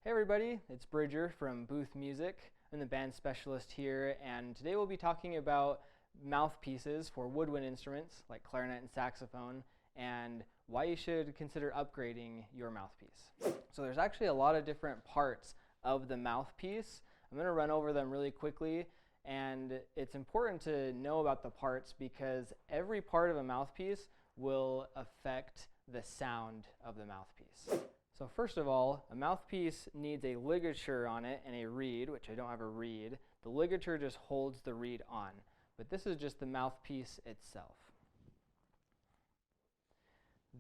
Hey everybody, it's Bridger from Booth Music. I'm the band specialist here, and today we'll be talking about mouthpieces for woodwind instruments like clarinet and saxophone, and why you should consider upgrading your mouthpiece. So there's actually a lot of different parts of the mouthpiece. I'm going to run over them really quickly, and it's important to know about the parts because every part of a mouthpiece will affect the sound of the mouthpiece. So first of all, a mouthpiece needs a ligature on it and a reed, which I don't have a reed. The ligature just holds the reed on, but this is just the mouthpiece itself.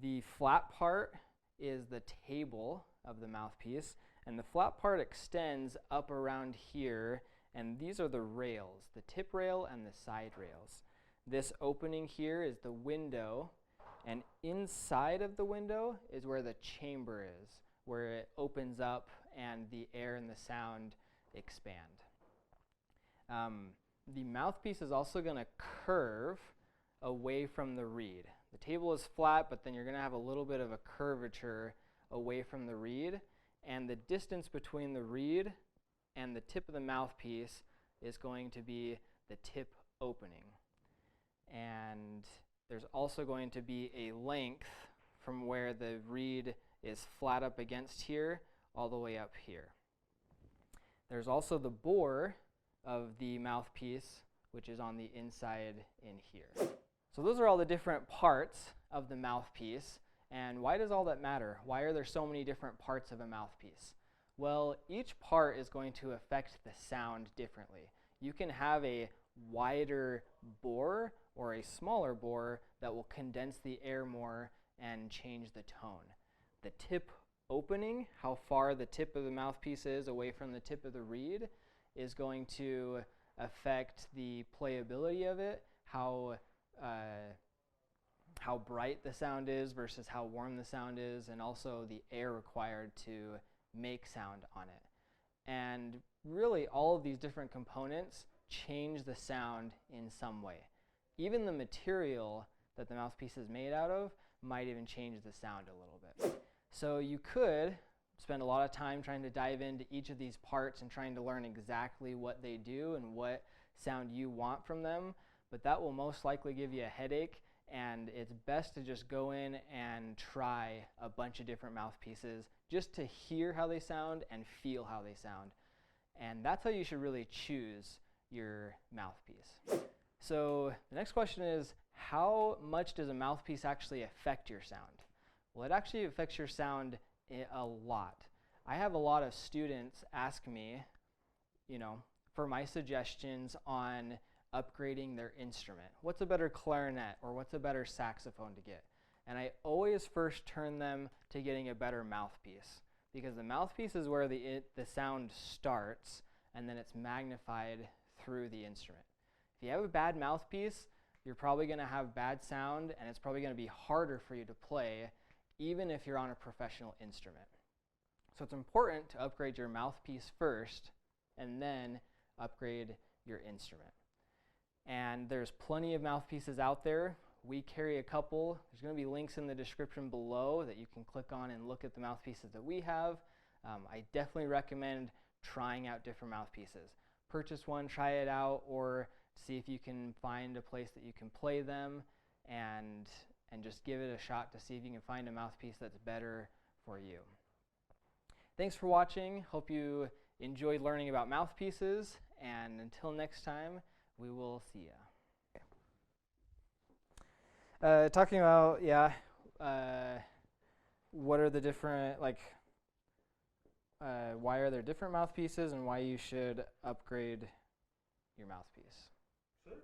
The flat part is the table of the mouthpiece, and the flat part extends up around here, and these are the rails, the tip rail and the side rails. This opening here is the window, and inside of the window is where the chamber is, where it opens up and the air and the sound expand. The mouthpiece is also going to curve away from the reed. The table is flat, but then you're going to have a little bit of a curvature away from the reed, and the distance between the reed and the tip of the mouthpiece is going to be the tip opening. And there's also going to be a length from where the reed is flat up against here all the way up here. There's also the bore of the mouthpiece, which is on the inside in here. So those are all the different parts of the mouthpiece. And why does all that matter? Why are there so many different parts of a mouthpiece? Well, each part is going to affect the sound differently. You can have a wider bore or a smaller bore that will condense the air more and change the tone. The tip opening, how far the tip of the mouthpiece is away from the tip of the reed, is going to affect the playability of it, how bright the sound is versus how warm the sound is, and also the air required to make sound on it. And really all of these different components change the sound in some way. Even the material that the mouthpiece is made out of might even change the sound a little bit. So you could spend a lot of time trying to dive into each of these parts and trying to learn exactly what they do and what sound you want from them, but that will most likely give you a headache, and it's best to just go in and try a bunch of different mouthpieces just to hear how they sound and feel how they sound. And that's how you should really choose your mouthpiece. So the next question is, how much does a mouthpiece actually affect your sound? Well, it actually affects your sound a lot. I have a lot of students ask me, for my suggestions on upgrading their instrument. What's a better clarinet or what's a better saxophone to get? And I always first turn them to getting a better mouthpiece, because the mouthpiece is where the sound starts, and then it's magnified through the instrument. If you have a bad mouthpiece, you're probably going to have bad sound, and it's probably going to be harder for you to play, even if you're on a professional instrument. So it's important to upgrade your mouthpiece first, and then upgrade your instrument. And there's plenty of mouthpieces out there. We carry a couple. There's going to be links in the description below that you can click on and look at the mouthpieces that we have. I definitely recommend trying out different mouthpieces. Purchase one, try it out, or see if you can find a place that you can play them, and just give it a shot to see if you can find a mouthpiece that's better for you. Thanks for watching. Hope you enjoyed learning about mouthpieces, and until next time, we will see ya. Talking about, what are the different, why are there different mouthpieces and why you should upgrade your mouthpiece. Sure.